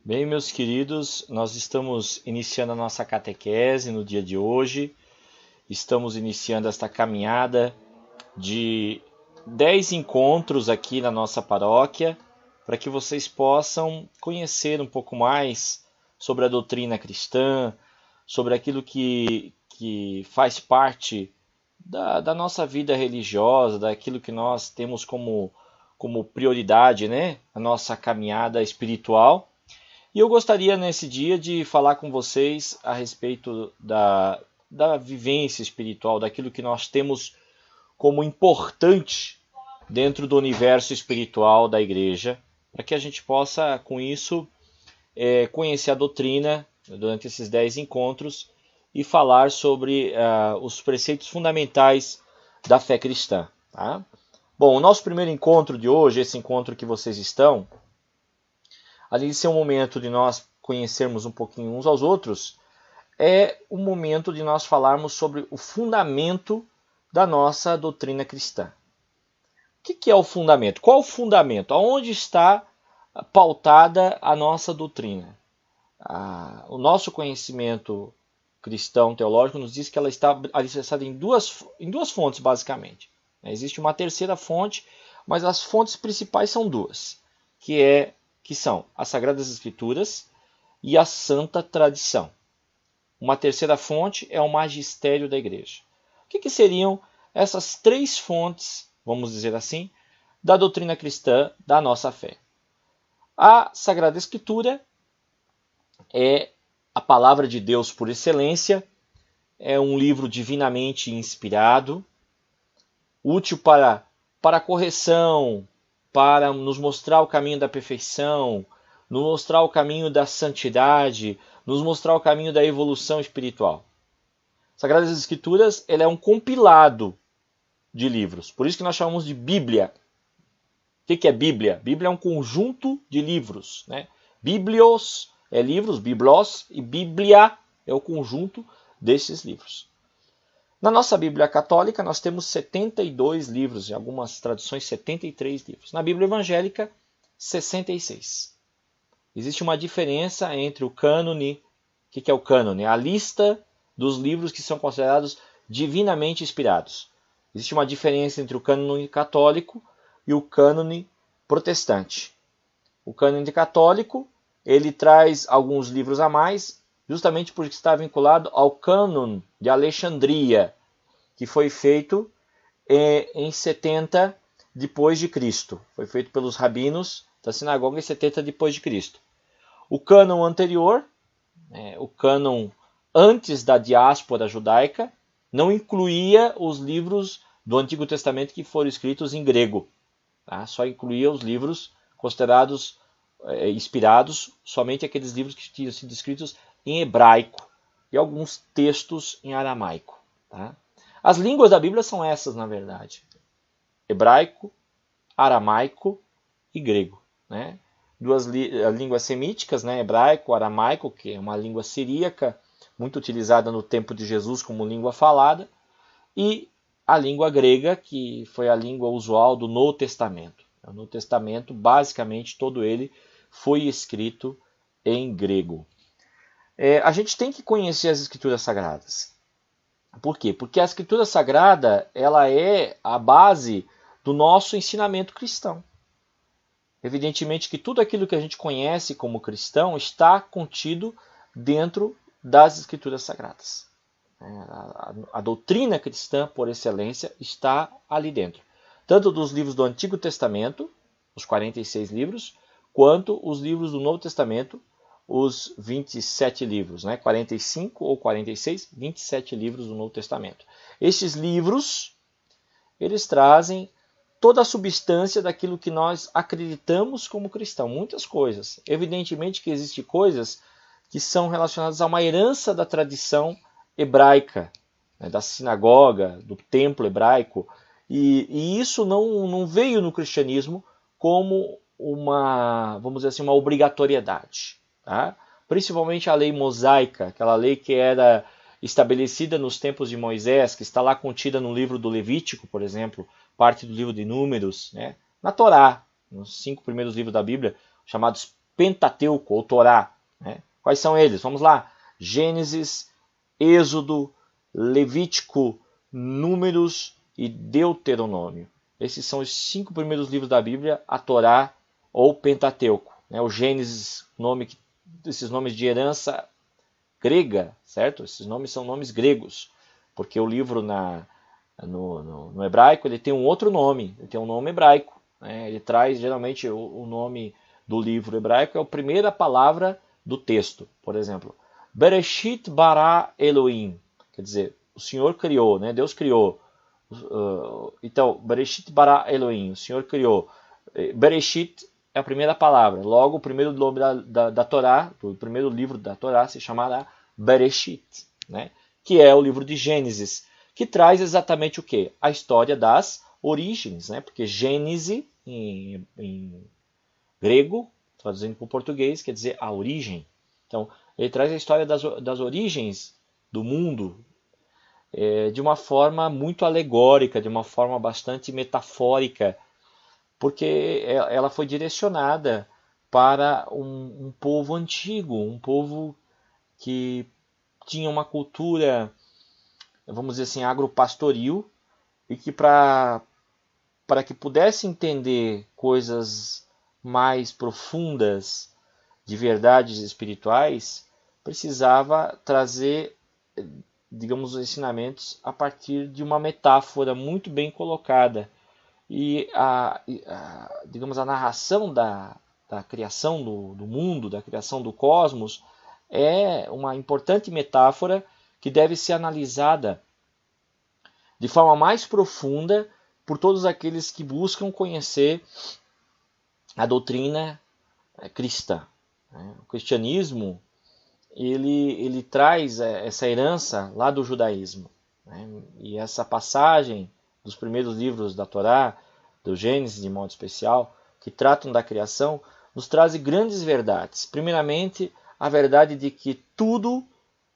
Bem, meus queridos, nós estamos iniciando a nossa catequese no dia de hoje. Estamos iniciando esta caminhada de 10 encontros aqui na nossa paróquia, para que vocês possam conhecer um pouco mais sobre a doutrina cristã, sobre aquilo que faz parte da nossa vida religiosa, daquilo que nós temos como prioridade, né? A nossa caminhada espiritual. E eu gostaria nesse dia de falar com vocês a respeito da vivência espiritual, daquilo que nós temos como importante dentro do universo espiritual da igreja, para que a gente possa, com isso, conhecer a doutrina durante esses 10 encontros e falar sobre os preceitos fundamentais da fé cristã. Tá? Bom, o nosso primeiro encontro de hoje, esse encontro que vocês estão, além de ser um momento de nós conhecermos um pouquinho uns aos outros, é o momento de nós falarmos sobre o fundamento da nossa doutrina cristã. O que é o fundamento? Qual o fundamento? Aonde está pautada a nossa doutrina? O nosso conhecimento cristão teológico nos diz que ela está alicerçada em duas fontes, basicamente. Existe uma terceira fonte, mas as fontes principais são duas, que são as Sagradas Escrituras e a Santa Tradição. Uma terceira fonte é o magistério da Igreja. O que seriam essas três fontes, vamos dizer assim, da doutrina cristã, da nossa fé? A Sagrada Escritura é a palavra de Deus por excelência, é um livro divinamente inspirado, útil para correção, para nos mostrar o caminho da perfeição, nos mostrar o caminho da santidade, nos mostrar o caminho da evolução espiritual. Sagradas Escrituras, ela é um compilado de livros, por isso que nós chamamos de Bíblia. O que é Bíblia? Bíblia é um conjunto de livros, né? Biblios é livros, biblos, e Bíblia é o conjunto desses livros. Na nossa Bíblia Católica, nós temos 72 livros, em algumas traduções 73 livros. Na Bíblia Evangélica, 66. Existe uma diferença entre o cânone. O que é o cânone? A lista dos livros que são considerados divinamente inspirados. Existe uma diferença entre o cânone católico e o cânone protestante. O cânone católico, ele traz alguns livros a mais, justamente porque está vinculado ao cânon de Alexandria, que foi feito em 70 depois de Cristo. Foi feito pelos rabinos da sinagoga em 70 depois de Cristo. O cânon anterior, o cânon antes da diáspora judaica, não incluía os livros do Antigo Testamento que foram escritos em grego. Tá? Só incluía os livros considerados inspirados, somente aqueles livros que tinham sido escritos em hebraico e alguns textos em aramaico. Tá? As línguas da Bíblia são essas, na verdade: hebraico, aramaico e grego. Né? Duas línguas semíticas, né? Hebraico, aramaico, que é uma língua siríaca, muito utilizada no tempo de Jesus como língua falada, e a língua grega, que foi a língua usual do Novo Testamento. O Novo Testamento, basicamente, todo ele foi escrito em grego. A gente tem que conhecer as Escrituras Sagradas. Por quê? Porque a Escritura Sagrada, ela é a base do nosso ensinamento cristão. Evidentemente que tudo aquilo que a gente conhece como cristão está contido dentro das Escrituras Sagradas. A doutrina cristã, por excelência, está ali dentro. Tanto dos livros do Antigo Testamento, os 46 livros, quanto os livros do Novo Testamento, os 27 livros, 45 ou 46, 27 livros do Novo Testamento. Estes livros, eles trazem toda a substância daquilo que nós acreditamos como cristão, muitas coisas. Evidentemente que existem coisas que são relacionadas a uma herança da tradição hebraica, da sinagoga, do templo hebraico, e isso não veio no cristianismo como vamos dizer assim, uma obrigatoriedade. Tá? Principalmente a lei mosaica, aquela lei que era estabelecida nos tempos de Moisés, que está lá contida no livro do Levítico, por exemplo, parte do livro de Números, na Torá, nos 5 primeiros livros da Bíblia, chamados Pentateuco, ou Torá. Né? Quais são eles? Vamos lá. Gênesis, Êxodo, Levítico, Números e Deuteronômio. Esses são os 5 primeiros livros da Bíblia, a Torá ou Pentateuco. Né? O Gênesis, esses nomes de herança grega, certo? Esses nomes são nomes gregos, porque o livro no hebraico ele tem um outro nome, ele tem um nome hebraico. Né? Ele traz geralmente o nome do livro hebraico, é a primeira palavra do texto. Por exemplo, Bereshit bara Elohim, quer dizer, o Senhor criou, né? Deus criou. Então, Bereshit bara Elohim, o Senhor criou. Bereshit é a primeira palavra. Logo, o primeiro nome da Torá, o primeiro livro da Torá se chamará Bereshit, né? Que é o livro de Gênesis, que traz exatamente o quê? A história das origens, né? Porque Gênese, em grego, traduzindo para o português, quer dizer a origem. Então, ele traz a história das origens do mundo de uma forma muito alegórica, de uma forma bastante metafórica, porque ela foi direcionada para um povo antigo, um povo que tinha uma cultura, vamos dizer assim, agropastoril, e que para que pudesse entender coisas mais profundas de verdades espirituais, precisava trazer, digamos, os ensinamentos a partir de uma metáfora muito bem colocada. E digamos, a narração da criação do mundo, da criação do cosmos, é uma importante metáfora que deve ser analisada de forma mais profunda por todos aqueles que buscam conhecer a doutrina cristã. O cristianismo ele traz essa herança lá do judaísmo. E essa passagem dos primeiros livros da Torá, do Gênesis de modo especial, que tratam da criação, nos traz grandes verdades. Primeiramente, a verdade de que tudo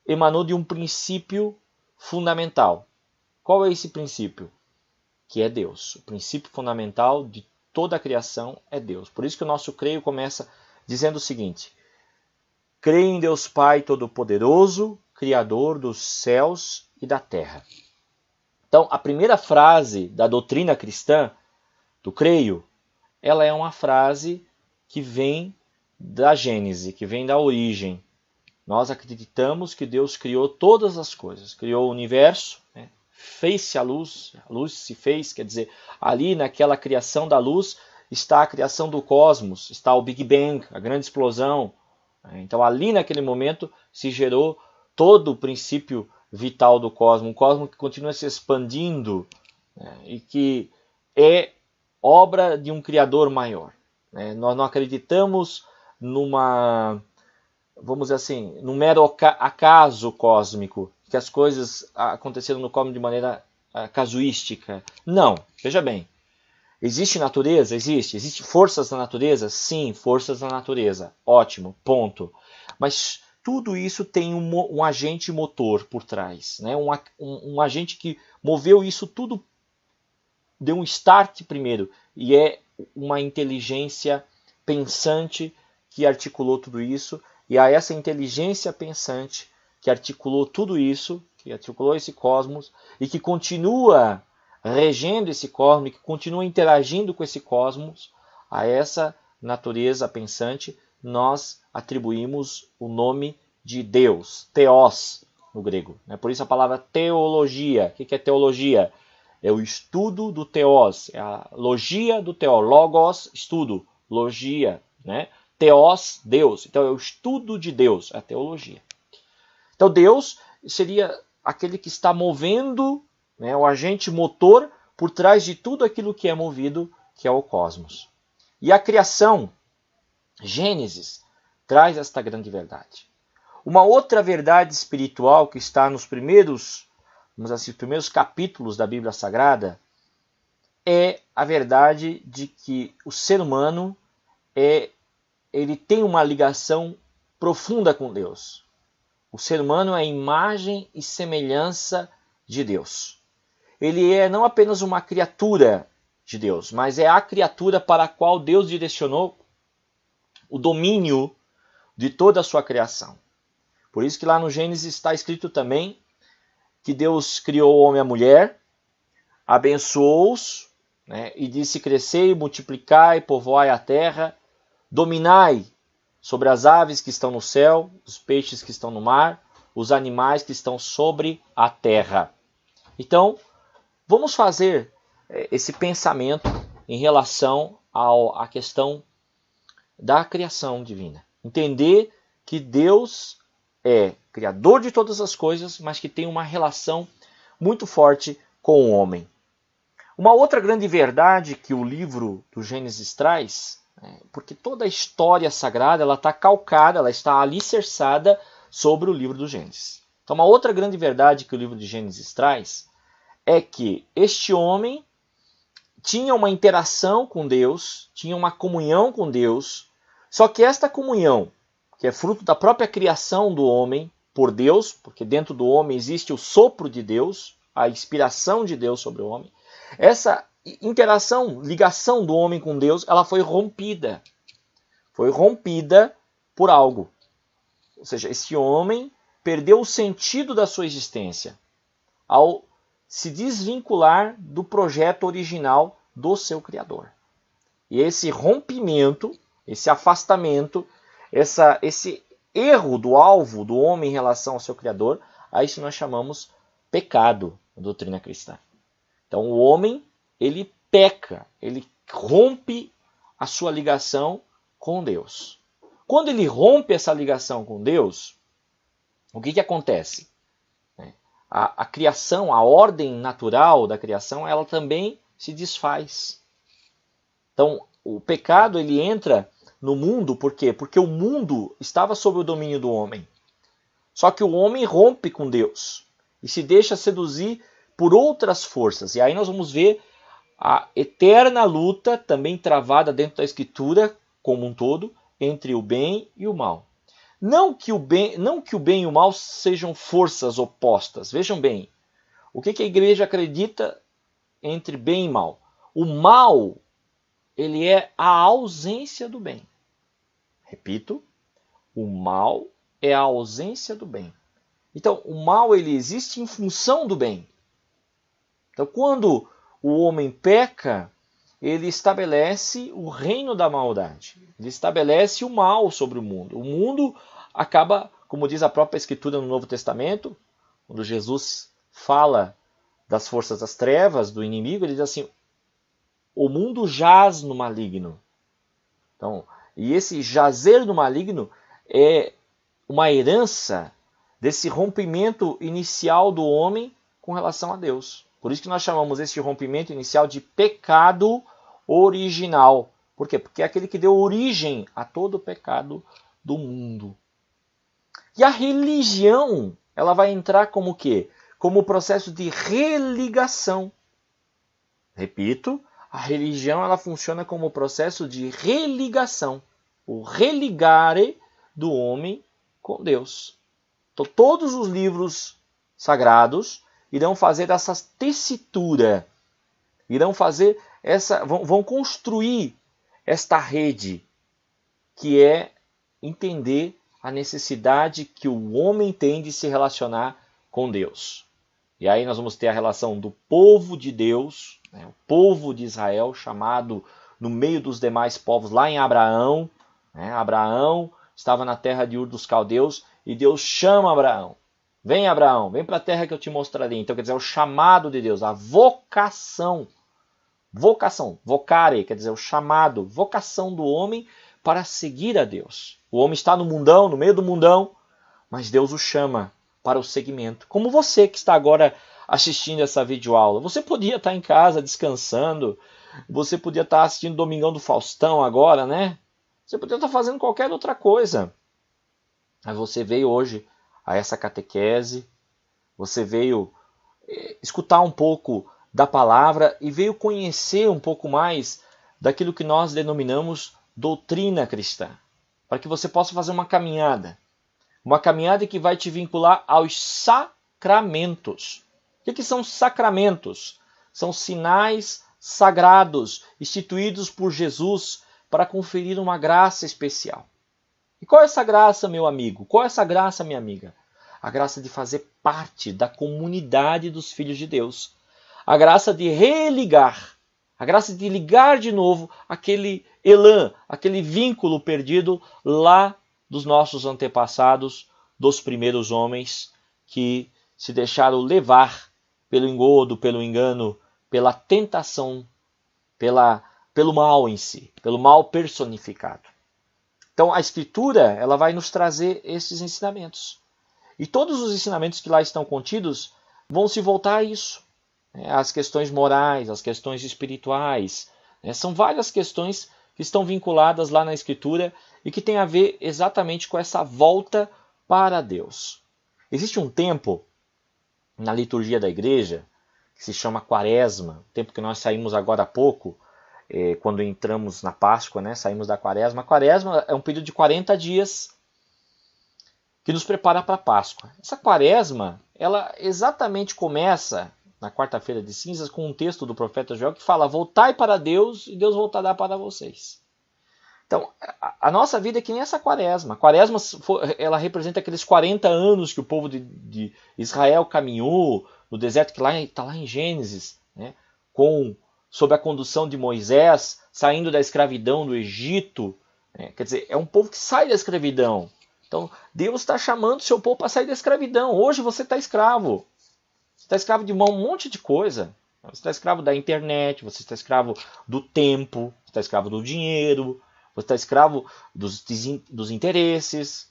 emanou de um princípio fundamental. Qual é esse princípio? Que é Deus. O princípio fundamental de toda a criação é Deus. Por isso que o nosso creio começa dizendo o seguinte: creio em Deus Pai Todo-Poderoso, Criador dos céus e da terra. Então, a primeira frase da doutrina cristã, do creio, ela é uma frase que vem da Gênese, que vem da origem. Nós acreditamos que Deus criou todas as coisas, criou o universo, fez-se a luz se fez, quer dizer, ali naquela criação da luz está a criação do cosmos, está o Big Bang, a grande explosão. Então ali naquele momento se gerou todo o princípio vital do cosmos, um cosmos que continua se expandindo e que é obra de um Criador maior. Nós não acreditamos vamos dizer assim, num mero acaso cósmico, que as coisas aconteceram no cosmos de maneira casuística. Não, veja bem. Existe natureza? Existe. Existem forças na natureza? Sim, forças na natureza. Ótimo, ponto. Mas tudo isso tem um agente motor por trás. Né? Um agente que moveu isso tudo, deu um start primeiro. E é uma inteligência pensante que articulou tudo isso. E a essa inteligência pensante que articulou tudo isso, que articulou esse cosmos e que continua regendo esse cosmos, que continua interagindo com esse cosmos, a essa natureza pensante, nós atribuímos o nome de Deus, Theos, no grego. Por isso a palavra teologia. O que é teologia? É o estudo do Theos, é a logia do Theos. Logos, estudo, logia, Theos, Deus. Então é o estudo de Deus, a teologia. Então Deus seria aquele que está movendo, o agente motor por trás de tudo aquilo que é movido, que é o cosmos. E a criação, Gênesis, traz esta grande verdade. Uma outra verdade espiritual que está nos primeiros capítulos da Bíblia Sagrada é a verdade de que o ser humano ele tem uma ligação profunda com Deus. O ser humano é a imagem e semelhança de Deus. Ele é não apenas uma criatura de Deus, mas é a criatura para a qual Deus direcionou o domínio de toda a sua criação. Por isso que lá no Gênesis está escrito também que Deus criou o homem e a mulher, abençoou-os, né, e disse: crescei, multiplicai, povoai a terra, dominai sobre as aves que estão no céu, os peixes que estão no mar, os animais que estão sobre a terra. Então, vamos fazer esse pensamento em relação à questão da criação divina. Entender que Deus é criador de todas as coisas, mas que tem uma relação muito forte com o homem. Uma outra grande verdade que o livro do Gênesis traz, porque toda a história sagrada ela está calcada, ela está alicerçada sobre o livro do Gênesis. Então, uma outra grande verdade que o livro de Gênesis traz é que este homem tinha uma interação com Deus, tinha uma comunhão com Deus, só que esta comunhão, que é fruto da própria criação do homem por Deus, porque dentro do homem existe o sopro de Deus, a inspiração de Deus sobre o homem, essa interação, ligação do homem com Deus, ela foi rompida. Foi rompida por algo. Ou seja, esse homem perdeu o sentido da sua existência ao se desvincular do projeto original do seu Criador. E esse rompimento, esse afastamento, esse erro do alvo do homem em relação ao seu Criador, a isso nós chamamos pecado na doutrina cristã. Então o homem, ele peca, ele rompe a sua ligação com Deus. Quando ele rompe essa ligação com Deus, o que acontece? A criação, a ordem natural da criação, ela também se desfaz. Então, o pecado ele entra no mundo, por quê? Porque o mundo estava sob o domínio do homem. Só que o homem rompe com Deus e se deixa seduzir por outras forças. E aí nós vamos ver a eterna luta, também travada dentro da Escritura como um todo, entre o bem e o mal. Não que o bem e o mal sejam forças opostas. Vejam bem, o que a igreja acredita entre bem e mal? O mal, ele é a ausência do bem. Repito, o mal é a ausência do bem. Então, o mal ele existe em função do bem. Então, quando o homem peca, ele estabelece o reino da maldade. Ele estabelece o mal sobre o mundo. O mundo acaba, como diz a própria Escritura no Novo Testamento, quando Jesus fala das forças das trevas, do inimigo, ele diz assim: o mundo jaz no maligno. Então, e esse jazer no maligno é uma herança desse rompimento inicial do homem com relação a Deus. Por isso que nós chamamos esse rompimento inicial de pecado original. Por quê? Porque é aquele que deu origem a todo o pecado do mundo. E a religião, ela vai entrar como o quê? Como o processo de religação. Repito, a religião ela funciona como o processo de religação. O religare do homem com Deus. Então, todos os livros sagrados irão fazer essa tessitura, vão construir esta rede, que é entender a necessidade que o homem tem de se relacionar com Deus. E aí nós vamos ter a relação do povo de Deus, o povo de Israel, chamado no meio dos demais povos, lá em Abraão. Abraão estava na terra de Ur dos Caldeus e Deus chama Abraão. Vem, Abraão, vem para a terra que eu te mostrarei. Então, quer dizer, o chamado de Deus, a vocação. Vocação, vocare, quer dizer, o chamado, vocação do homem para seguir a Deus. O homem está no mundão, no meio do mundão, mas Deus o chama para o seguimento. Como você que está agora assistindo essa videoaula. Você podia estar em casa descansando, você podia estar assistindo Domingão do Faustão agora, né? Você podia estar fazendo qualquer outra coisa. Mas você veio hoje a essa catequese, você veio escutar um pouco da palavra e veio conhecer um pouco mais daquilo que nós denominamos doutrina cristã, para que você possa fazer uma caminhada que vai te vincular aos sacramentos. O que são sacramentos? São sinais sagrados instituídos por Jesus para conferir uma graça especial. E qual é essa graça, meu amigo? Qual é essa graça, minha amiga? A graça de fazer parte da comunidade dos filhos de Deus. A graça de religar. A graça de ligar de novo aquele elan, aquele vínculo perdido lá dos nossos antepassados, dos primeiros homens que se deixaram levar pelo engodo, pelo engano, pela tentação, pelo mal em si, pelo mal personificado. Então a Escritura ela vai nos trazer esses ensinamentos. E todos os ensinamentos que lá estão contidos vão se voltar a isso. As questões morais, as questões espirituais. São várias questões que estão vinculadas lá na Escritura e que tem a ver exatamente com essa volta para Deus. Existe um tempo na liturgia da igreja que se chama Quaresma, o tempo que nós saímos agora há pouco, quando entramos na Páscoa, saímos da Quaresma. A Quaresma é um período de 40 dias que nos prepara para a Páscoa. Essa Quaresma, ela exatamente começa na quarta-feira de cinzas com um texto do profeta Joel que fala: voltai para Deus e Deus voltará para vocês. Então, a nossa vida é que nem essa Quaresma. A Quaresma ela representa aqueles 40 anos que o povo de Israel caminhou no deserto, que está lá em Gênesis, sob a condução de Moisés, saindo da escravidão do Egito. Quer dizer, é um povo que sai da escravidão. Então, Deus está chamando o seu povo para sair da escravidão. Hoje você está escravo. Você está escravo de um monte de coisa. Você está escravo da internet, você está escravo do tempo, você está escravo do dinheiro, você está escravo dos interesses,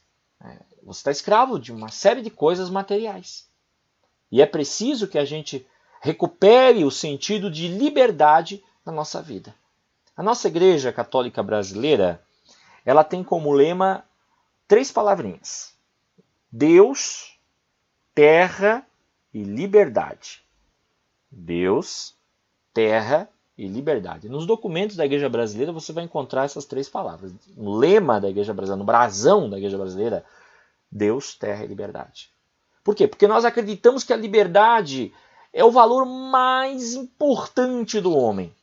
você está escravo de uma série de coisas materiais. E é preciso que a gente recupere o sentido de liberdade na nossa vida. A nossa Igreja Católica Brasileira, ela tem como lema 3 palavrinhas: Deus, terra e liberdade. Deus, terra e liberdade. Nos documentos da Igreja Brasileira você vai encontrar essas 3 palavras. No lema da Igreja Brasileira, no brasão da Igreja Brasileira, Deus, terra e liberdade. Por quê? Porque nós acreditamos que a liberdade é o valor mais importante do homem.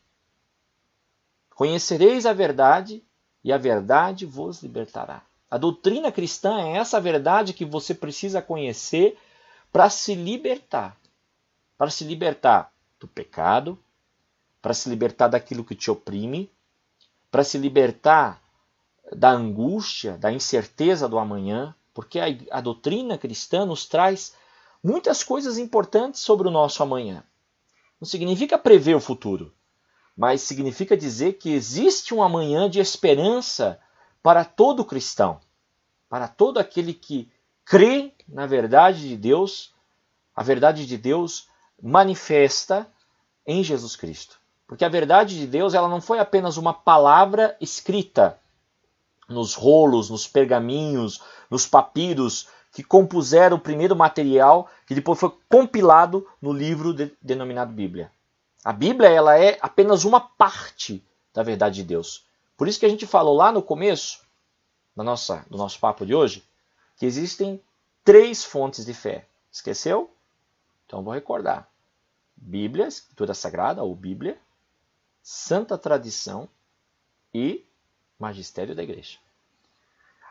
Conhecereis a verdade e a verdade vos libertará. A doutrina cristã é essa verdade que você precisa conhecer para se libertar. Para se libertar do pecado, para se libertar daquilo que te oprime, para se libertar da angústia, da incerteza do amanhã, porque a doutrina cristã nos traz muitas coisas importantes sobre o nosso amanhã. Não significa prever o futuro, mas significa dizer que existe um amanhã de esperança para todo cristão, para todo aquele que crê na verdade de Deus, a verdade de Deus manifesta em Jesus Cristo. Porque a verdade de Deus ela não foi apenas uma palavra escrita nos rolos, nos pergaminhos, nos papiros que compuseram o primeiro material que depois foi compilado no livro denominado Bíblia. A Bíblia ela é apenas uma parte da verdade de Deus. Por isso que a gente falou lá no começo do nosso papo de hoje que existem 3 fontes de fé. Esqueceu? Então vou recordar. Bíblia, Escritura Sagrada ou Bíblia, Santa Tradição e Magistério da Igreja.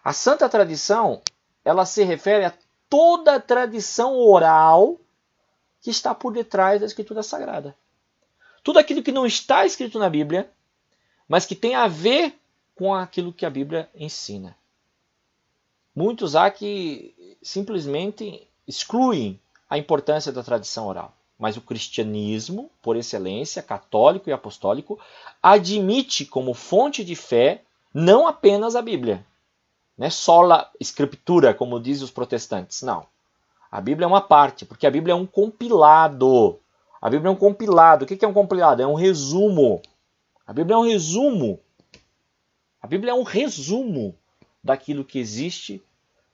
A Santa Tradição, ela se refere a toda a tradição oral que está por detrás da Escritura Sagrada. Tudo aquilo que não está escrito na Bíblia, mas que tem a ver com aquilo que a Bíblia ensina. Muitos há que simplesmente excluem a importância da tradição oral. Mas o cristianismo, por excelência, católico e apostólico, admite como fonte de fé não apenas a Bíblia. Não é só a Escritura, como dizem os protestantes. Não. A Bíblia é uma parte, porque a Bíblia é um compilado. A Bíblia é um compilado. O que é um compilado? É um resumo. A Bíblia é um resumo. A Bíblia é um resumo daquilo que existe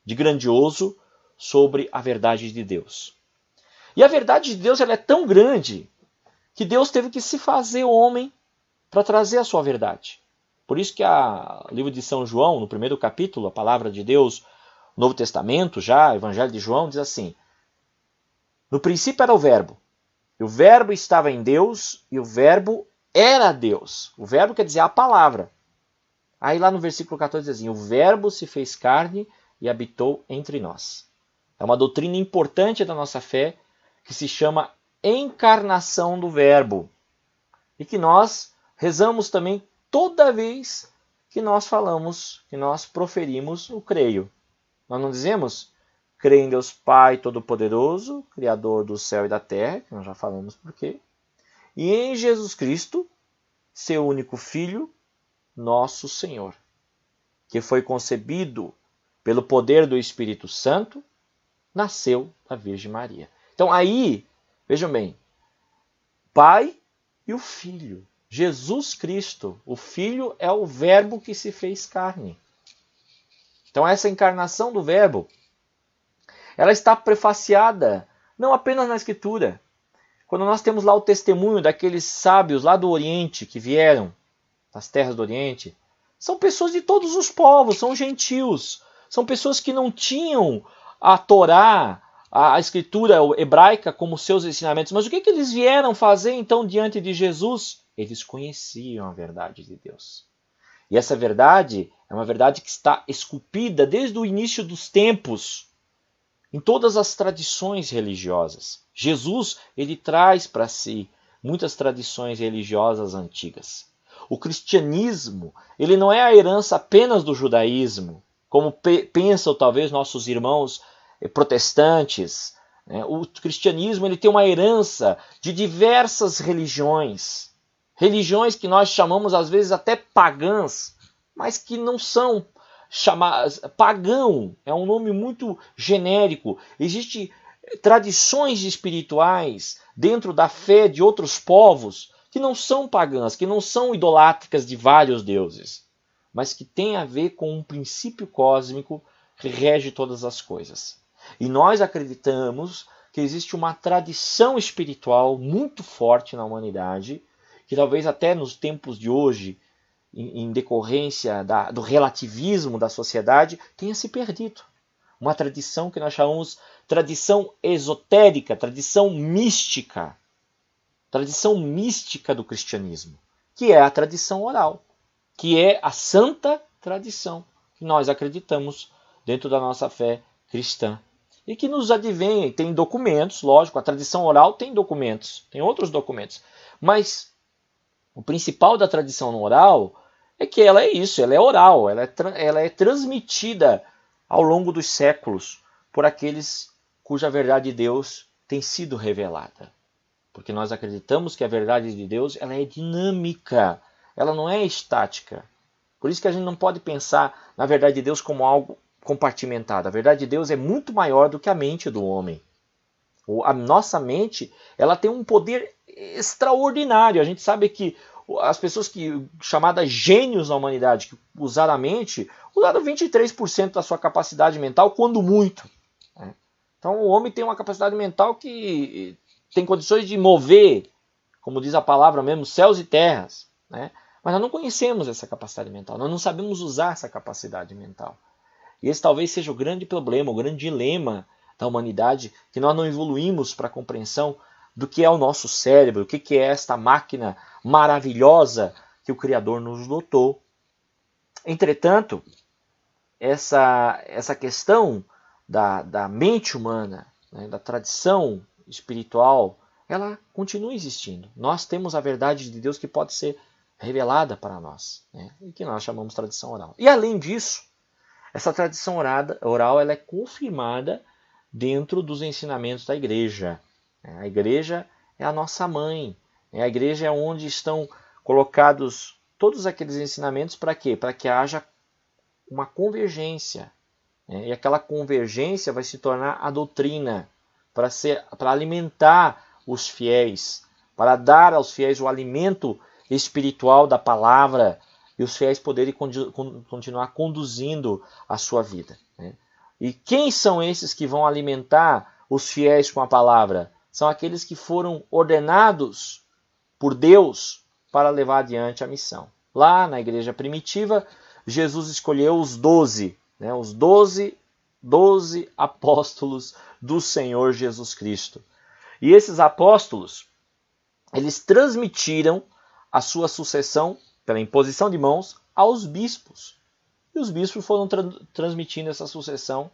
de grandioso sobre a verdade de Deus. E a verdade de Deus ela é tão grande que Deus teve que se fazer homem para trazer a sua verdade. Por isso que o livro de São João, no primeiro capítulo, a palavra de Deus, o Novo Testamento já, o Evangelho de João, diz assim: no princípio era o Verbo, e o Verbo estava em Deus, e o Verbo era Deus. O Verbo quer dizer a palavra. Aí lá no versículo 14 diz assim, o verbo se fez carne e habitou entre nós. É uma doutrina importante da nossa fé que se chama encarnação do verbo. E que nós rezamos também toda vez que nós falamos, que nós proferimos o creio. Nós não dizemos, creio em Deus Pai Todo-Poderoso, Criador do céu e da terra, que nós já falamos por quê, e em Jesus Cristo, seu único Filho, nosso Senhor, que foi concebido pelo poder do Espírito Santo, nasceu da Virgem Maria. Então aí, vejam bem, Pai e o Filho. Jesus Cristo, o Filho é o verbo que se fez carne. Então essa encarnação do verbo, ela está prefaciada não apenas na Escritura. Quando nós temos lá o testemunho daqueles sábios lá do Oriente que vieram, das terras do Oriente, são pessoas de todos os povos, são gentios, são pessoas que não tinham a Torá, a Escritura hebraica como seus ensinamentos. Mas o que eles vieram fazer então diante de Jesus? Eles conheciam a verdade de Deus. E essa verdade é uma verdade que está esculpida desde o início dos tempos, em todas as tradições religiosas. Jesus, ele traz para si muitas tradições religiosas antigas. O cristianismo, ele não é a herança apenas do judaísmo, como pensam talvez nossos irmãos protestantes. O cristianismo, ele tem uma herança de diversas religiões. Religiões que nós chamamos às vezes até pagãs, mas que não são chamadas. Pagão é um nome muito genérico. Existem tradições espirituais dentro da fé de outros povos que não são pagãs, que não são idolátricas de vários deuses, mas que têm a ver com um princípio cósmico que rege todas as coisas. E nós acreditamos que existe uma tradição espiritual muito forte na humanidade, que talvez até nos tempos de hoje, em decorrência do relativismo da sociedade, tenha se perdido. Uma tradição que nós chamamos tradição esotérica, tradição mística do cristianismo, que é a tradição oral, que é a santa tradição que nós acreditamos dentro da nossa fé cristã. E que nos advém, tem documentos, lógico, a tradição oral tem documentos, tem outros documentos, mas o principal da tradição oral é que ela é isso, ela é oral, ela é transmitida ao longo dos séculos por aqueles cuja verdade de Deus tem sido revelada. Porque nós acreditamos que a verdade de Deus ela é dinâmica, ela não é estática. Por isso que a gente não pode pensar na verdade de Deus como algo compartimentado. A verdade de Deus é muito maior do que a mente do homem. A nossa mente ela tem um poder extraordinário. A gente sabe que as pessoas chamadas gênios na humanidade, que usaram a mente, usaram 23% da sua capacidade mental, quando muito. Então o homem tem uma capacidade mental que tem condições de mover, como diz a palavra mesmo, céus e terras. Mas nós não conhecemos essa capacidade mental, nós não sabemos usar essa capacidade mental. E esse talvez seja o grande problema, o grande dilema da humanidade, que nós não evoluímos para a compreensão do que é o nosso cérebro, o que é esta máquina maravilhosa que o Criador nos dotou. Entretanto, essa questão da mente humana, da tradição espiritual, ela continua existindo. Nós temos a verdade de Deus que pode ser revelada para nós, e que nós chamamos tradição oral. E além disso, essa tradição oral ela é confirmada dentro dos ensinamentos da igreja. A igreja é a nossa mãe. A igreja é onde estão colocados todos aqueles ensinamentos para quê? Para que haja uma convergência. E aquela convergência vai se tornar a doutrina, para alimentar os fiéis, para dar aos fiéis o alimento espiritual da palavra e os fiéis poderem continuar conduzindo a sua vida. E quem são esses que vão alimentar os fiéis com a palavra? São aqueles que foram ordenados por Deus para levar adiante a missão. Lá na igreja primitiva, Jesus escolheu os 12, os 12 apóstolos do Senhor Jesus Cristo. E esses apóstolos, eles transmitiram a sua sucessão, pela imposição de mãos, aos bispos. E os bispos foram transmitindo essa sucessão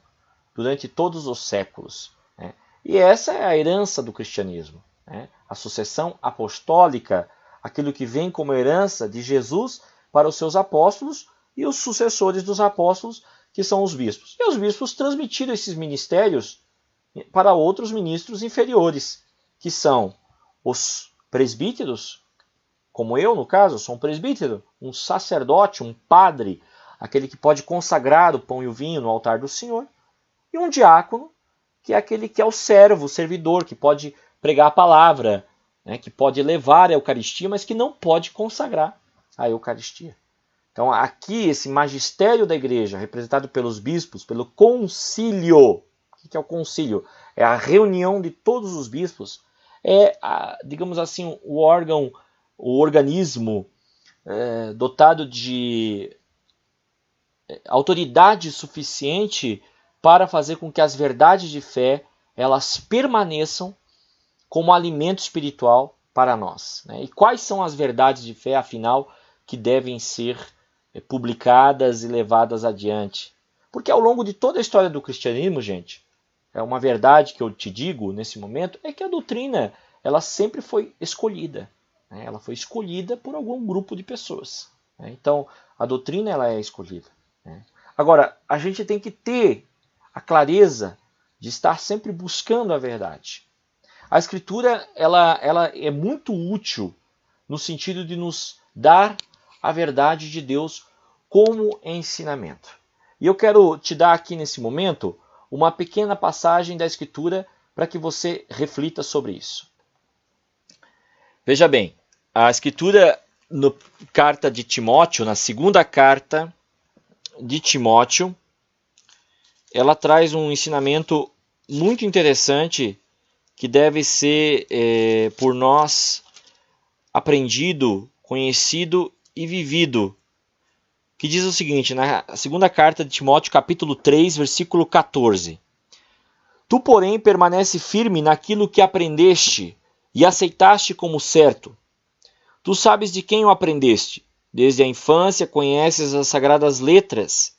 durante todos os séculos, né? E essa é a herança do cristianismo, né? A sucessão apostólica, aquilo que vem como herança de Jesus para os seus apóstolos e os sucessores dos apóstolos, que são os bispos. E os bispos transmitiram esses ministérios para outros ministros inferiores, que são os presbíteros, como eu, no caso, sou um presbítero, um sacerdote, um padre, aquele que pode consagrar o pão e o vinho no altar do Senhor, e um diácono, que é aquele que é o servo, o servidor, que pode pregar a palavra, né, que pode levar a Eucaristia, mas que não pode consagrar a Eucaristia. Então aqui esse magistério da igreja, representado pelos bispos, pelo concílio. O que é o concílio? É a reunião de todos os bispos, digamos assim, o órgão, o organismo dotado de autoridade suficiente para fazer com que as verdades de fé elas permaneçam como alimento espiritual para nós, né? E quais são as verdades de fé, afinal, que devem ser publicadas e levadas adiante? Porque ao longo de toda a história do cristianismo, gente, é uma verdade que eu te digo nesse momento, é que a doutrina ela sempre foi escolhida, né? Ela foi escolhida por algum grupo de pessoas, né? Então, a doutrina ela é escolhida, né? Agora, a gente tem que ter a clareza de estar sempre buscando a verdade. A Escritura ela é muito útil no sentido de nos dar a verdade de Deus como ensinamento. E eu quero te dar aqui nesse momento uma pequena passagem da Escritura para que você reflita sobre isso. Veja bem, a Escritura na carta de Timóteo, na segunda carta de Timóteo, ela traz um ensinamento muito interessante que deve ser por nós aprendido, conhecido e vivido. Que diz o seguinte, na segunda carta de Timóteo, capítulo 3, versículo 14. Tu, porém, permanece firme naquilo que aprendeste e aceitaste como certo. Tu sabes de quem o aprendeste. Desde a infância conheces as sagradas letras.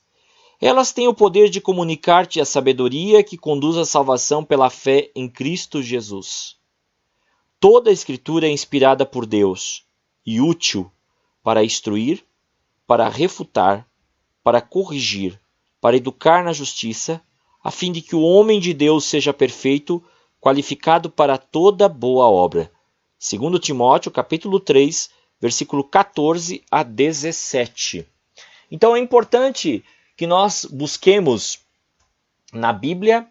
Elas têm o poder de comunicar-te a sabedoria que conduz à salvação pela fé em Cristo Jesus. Toda a Escritura é inspirada por Deus e útil para instruir, para refutar, para corrigir, para educar na justiça, a fim de que o homem de Deus seja perfeito, qualificado para toda boa obra. 2 Timóteo, capítulo 3, versículo 14 a 17. Então é importante que nós busquemos na Bíblia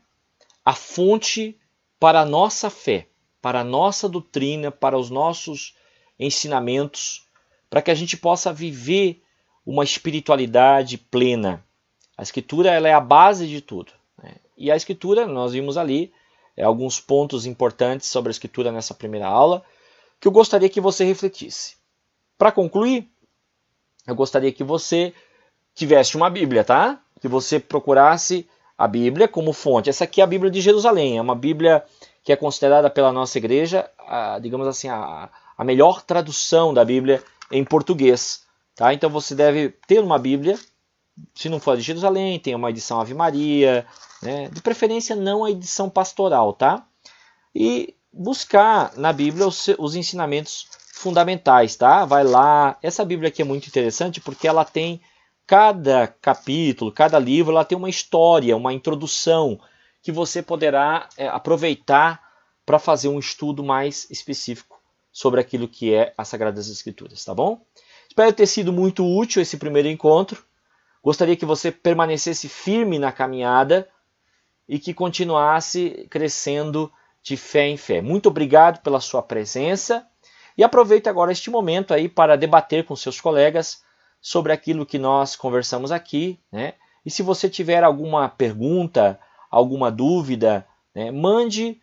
a fonte para a nossa fé, para a nossa doutrina, para os nossos ensinamentos, para que a gente possa viver uma espiritualidade plena. A Escritura ela é a base de tudo, né? E a Escritura, nós vimos ali alguns pontos importantes sobre a Escritura nessa primeira aula, que eu gostaria que você refletisse. Para concluir, eu gostaria que você tivesse uma Bíblia, tá? Que você procurasse a Bíblia como fonte. Essa aqui é a Bíblia de Jerusalém, é uma Bíblia que é considerada pela nossa igreja, digamos assim, a melhor tradução da Bíblia em português, tá? Então você deve ter uma Bíblia, se não for de Jerusalém, tem uma edição Ave Maria, né? De preferência não a edição pastoral, tá? E buscar na Bíblia os ensinamentos fundamentais, tá? Vai lá, essa Bíblia aqui é muito interessante porque ela tem cada capítulo, cada livro, ela tem uma história, uma introdução que você poderá aproveitar para fazer um estudo mais específico sobre aquilo que é as Sagradas Escrituras, tá bom? Espero ter sido muito útil esse primeiro encontro. Gostaria que você permanecesse firme na caminhada e que continuasse crescendo de fé em fé. Muito obrigado pela sua presença e aproveite agora este momento aí para debater com seus colegas sobre aquilo que nós conversamos aqui, né? E se você tiver alguma pergunta, alguma dúvida, né, mande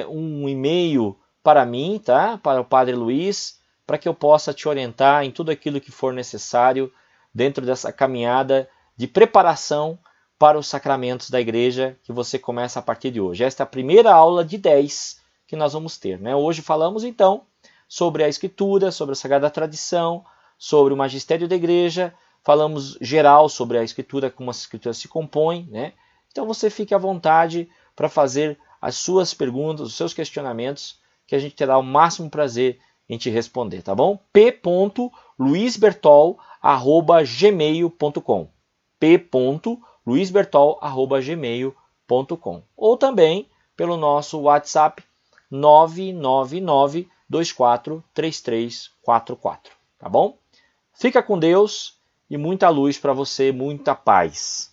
um e-mail para mim, tá? Para o Padre Luiz, para que eu possa te orientar em tudo aquilo que for necessário dentro dessa caminhada de preparação para os sacramentos da igreja que você começa a partir de hoje. Esta é a primeira aula de 10 que nós vamos ter, né? Hoje falamos então sobre a Escritura, sobre a Sagrada Tradição, sobre o magistério da igreja, falamos geral sobre a escritura, como a escritura se compõe, né? Então você fique à vontade para fazer as suas perguntas, os seus questionamentos, que a gente terá o máximo prazer em te responder, tá bom? p.luisbertol@gmail.com p.luisbertol@gmail.com ou também pelo nosso WhatsApp 999-243344, tá bom? Fica com Deus e muita luz para você, muita paz.